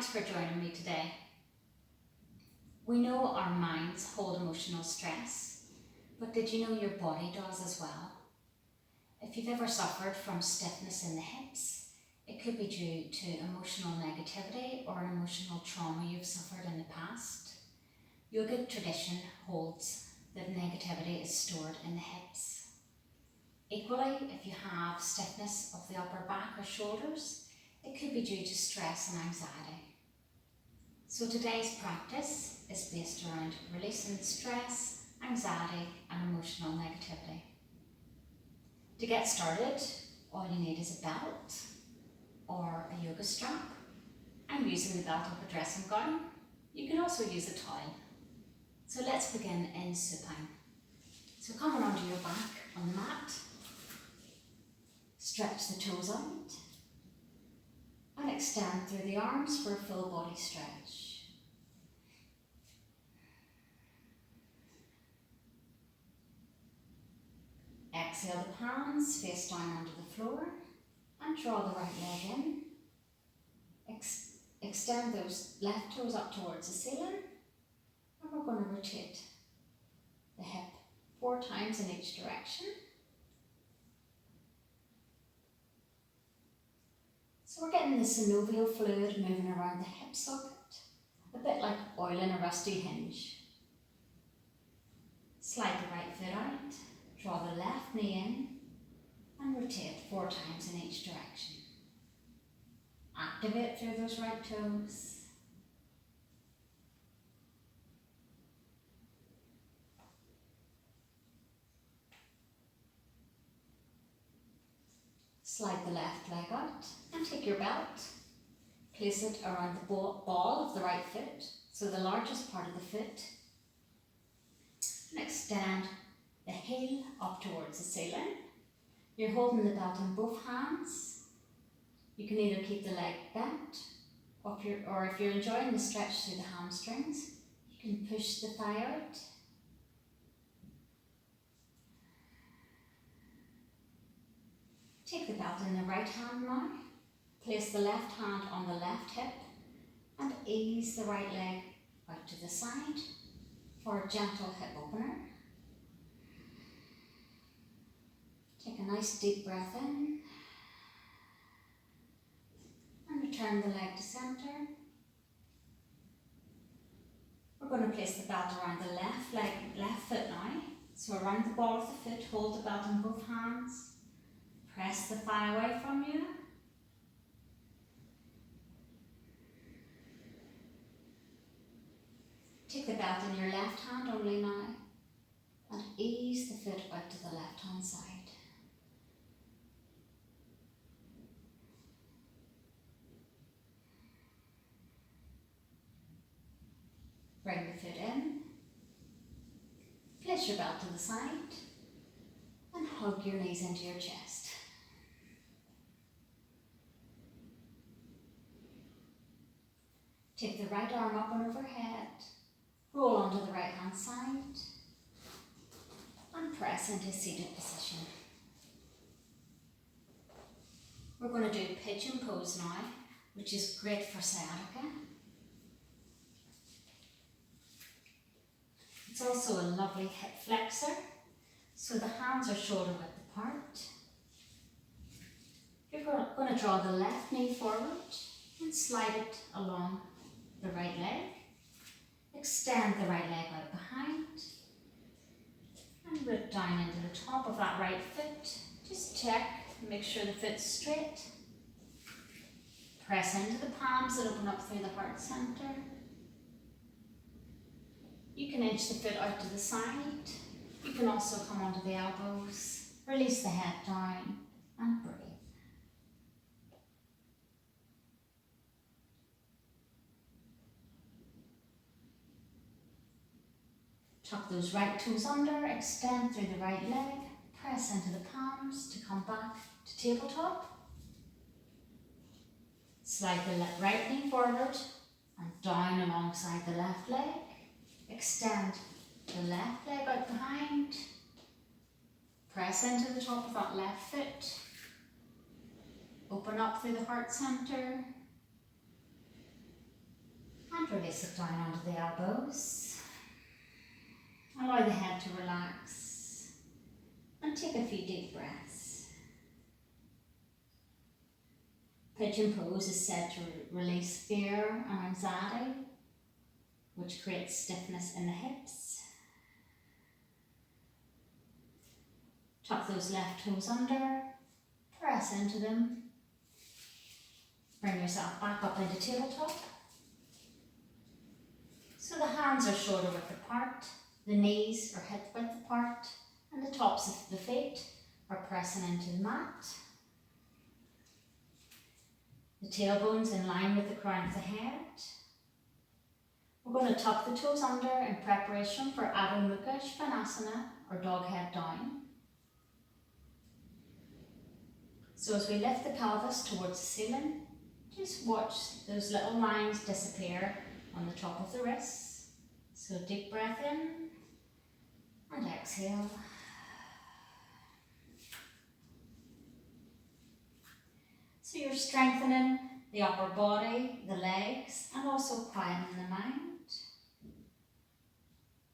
thanks for joining me today. We know our minds hold emotional stress, but did you know your body does as well? If you've ever suffered from stiffness in the hips, it could be due to emotional negativity or an emotional trauma you've suffered in the past. Yogic tradition holds that negativity is stored in the hips. Equally, if you have stiffness of the upper back or shoulders, it could be due to stress and anxiety. So today's practice is based around releasing stress, anxiety and emotional negativity. To get started, all you need is a belt or a yoga strap. I'm using the belt of a dressing gown. You can also use a towel. So let's begin in supine. So coming onto your back on the mat, stretch the toes out and extend through the arms for a full body stretch. Exhale the palms, face down onto the floor and draw the right leg in. Extend those left toes up towards the ceiling and we're going to rotate the hip 4 times in each direction. So we're getting the synovial fluid moving around the hip socket, a bit like oil in a rusty hinge. Slide the right foot out, draw the left knee in and rotate 4 times in each direction. Activate through those right toes. Slide the left leg out and take your belt. Place it around the ball of the right foot, so the largest part of the foot. And extend the heel up towards the ceiling. You're holding the belt in both hands. You can either keep the leg bent, or if you're enjoying the stretch through the hamstrings, you can push the thigh out. Take the belt in the right hand now. Place the left hand on the left hip and ease the right leg out to the side for a gentle hip opener. Take a nice deep breath in and return the leg to centre. We're going to place the belt around the left foot now. So around the ball of the foot, hold the belt in both hands. Press the thigh away from you. Take the belt in your left hand only now and ease the foot out to the left hand side. Bring the foot in. Place your belt to the side and hug your knees into your chest. Take the right arm up and overhead, roll onto the right hand side and press into seated position. We're going to do Pigeon Pose now, which is great for sciatica. It's also a lovely hip flexor, so the hands are shoulder width apart. You're going to draw the left knee forward and slide it along the right leg. Extend the right leg out behind and root down into the top of that right foot. Just check, make sure the foot's straight. Press into the palms and open up through the heart centre. You can inch the foot out to the side. You can also come onto the elbows, release the head down and breathe. Tuck those right toes under, extend through the right leg, press into the palms to come back to tabletop. Slide the right knee forward and down alongside the left leg. Extend the left leg out behind. Press into the top of that left foot. Open up through the heart centre. And release it down onto the elbows. Allow the head to relax and take a few deep breaths. Pigeon Pose is said to release fear and anxiety, which creates stiffness in the hips. Tuck those left toes under, press into them. Bring yourself back up into tabletop. So the hands are shoulder width apart, the knees are hip width apart, and the tops of the feet are pressing into the mat. The tailbone's in line with the crown of the head. We're going to tuck the toes under in preparation for Adho Mukha Svanasana, or dog head down. So as we lift the pelvis towards the ceiling, just watch those little lines disappear on the top of the wrists. So deep breath in and exhale. So you're strengthening the upper body, the legs, and also quietening the mind.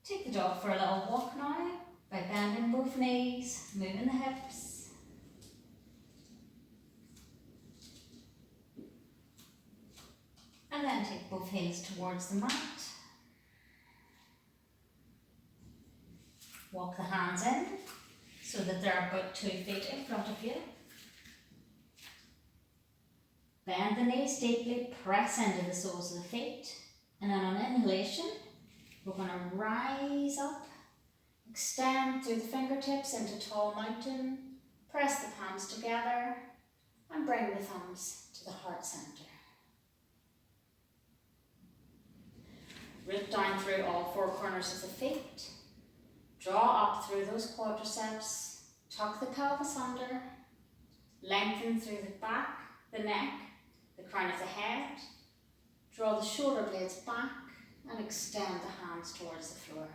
Take the dog for a little walk now by bending both knees, moving the hips. And then take both heels towards the mat. Walk the hands in so that they're about 2 feet in front of you. Bend the knees deeply, press into the soles of the feet, and then on inhalation, we're going to rise up, extend through the fingertips into tall mountain, press the palms together, and bring the thumbs to the heart center. Root down through all 4 corners of the feet, draw up through those quadriceps, tuck the pelvis under, lengthen through the back, the neck, the crown of the head, draw the shoulder blades back and extend the hands towards the floor.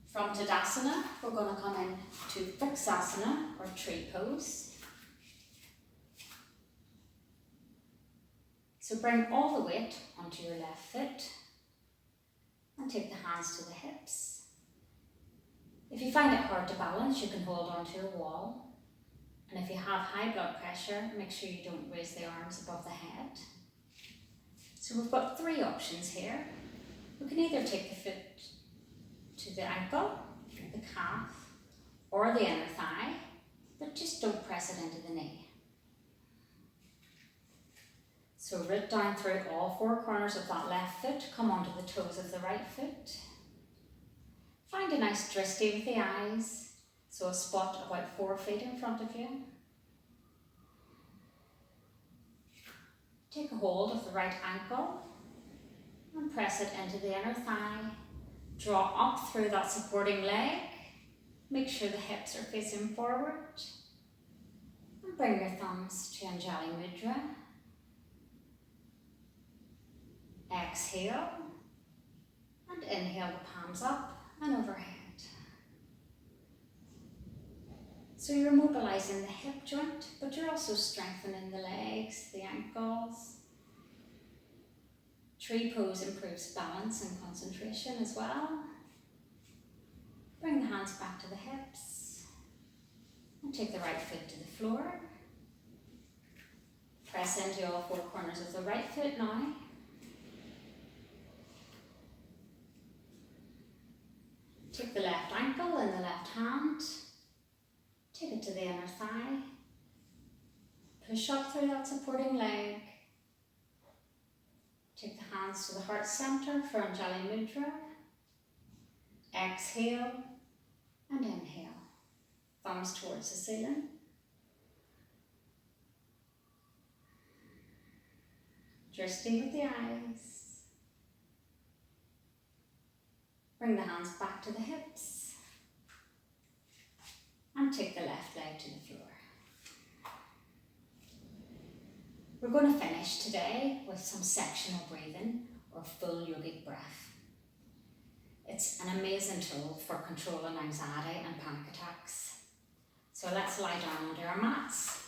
From Tadasana, we're going to come in to Vrksasana, or tree pose. So bring all the weight onto your left foot and take the hands to the hips. If you find it hard to balance, you can hold onto a wall. And if you have high blood pressure, make sure you don't raise the arms above the head. So we've got 3 options here. We can either take the foot to the ankle, the calf, or the inner thigh, but just don't press it into the knee. So root down through all 4 corners of that left foot, come onto the toes of the right foot. Find a nice drishti with the eyes. So a spot about 4 feet in front of you. Take a hold of the right ankle and press it into the inner thigh. Draw up through that supporting leg. Make sure the hips are facing forward. And bring your thumbs to Anjali Mudra. Exhale and inhale the palms up and overhead. So you're mobilizing the hip joint, but you're also strengthening the legs, the ankles. Tree pose improves balance and concentration as well. Bring the hands back to the hips and take the right foot to the floor. Press into all 4 corners of the right foot now. Take the left ankle in the left hand. Take it to the inner thigh. Push up through that supporting leg. Take the hands to the heart center for Anjali Mudra. Exhale and inhale. Thumbs towards the ceiling. Drishti with the eyes. Bring the hands back to the hips. And take the left leg to the floor. We're going to finish today with some sectional breathing, or full yogic breath. It's an amazing tool for controlling anxiety and panic attacks. So let's lie down onto our mats.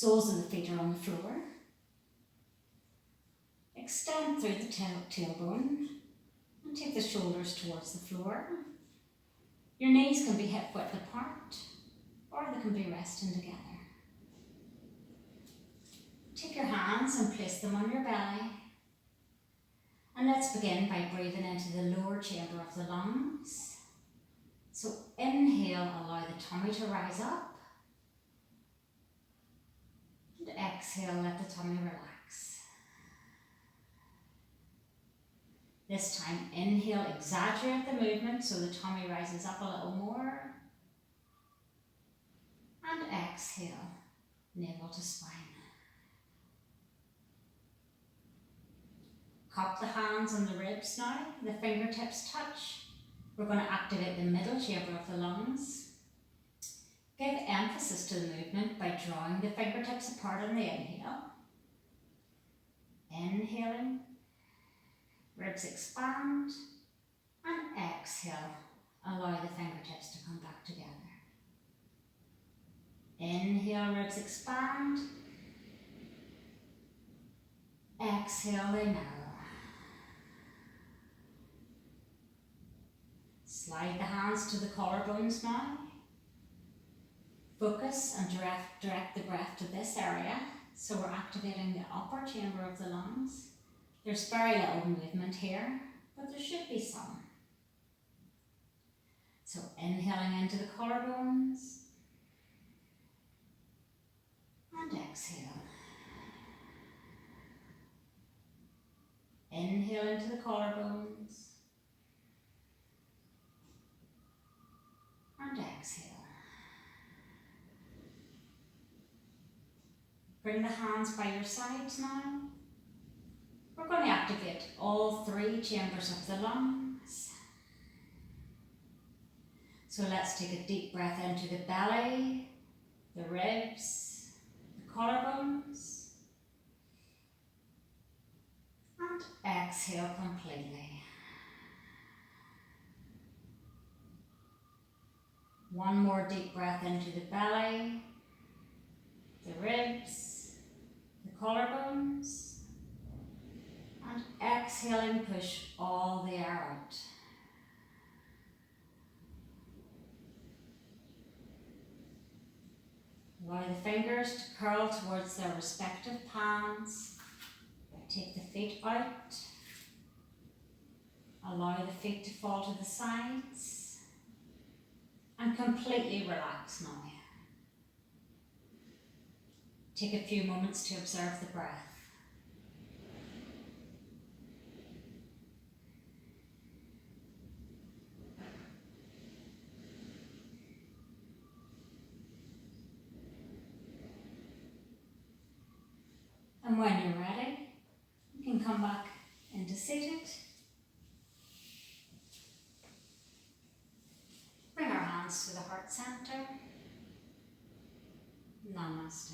Soles of the feet are on the floor. Extend through the tailbone and take the shoulders towards the floor. Your knees can be hip width apart or they can be resting together. Take your hands and place them on your belly. And let's begin by breathing into the lower chamber of the lungs. So inhale, allow the tummy to rise up. And exhale, let the tummy relax. This time, inhale, exaggerate the movement so the tummy rises up a little more. And exhale, navel to spine. Cup the hands on the ribs now, the fingertips touch. We're going to activate the middle chamber of the lungs. Give emphasis to the movement by drawing the fingertips apart on the inhale. Inhaling, ribs expand, and exhale, allow the fingertips to come back together. Inhale, ribs expand. Exhale, they narrow. Slide the hands to the collarbones now. Focus and direct the breath to this area. So we're activating the upper chamber of the lungs. There's very little movement here, but there should be some. So inhaling into the collarbones. And exhale. Inhale into the collarbones. And exhale. Bring the hands by your sides now. We're going to activate all three chambers of the lungs. So let's take a deep breath into the belly, the ribs, the collarbones. And exhale completely. One more deep breath into the belly, the ribs, the collarbones, and exhaling, push all the air out. Allow the fingers to curl towards their respective palms. Take the feet out. Allow the feet to fall to the sides. And completely relax now. Take a few moments to observe the breath. And when you're ready, you can come back into seated. Bring our hands to the heart center. Namaste.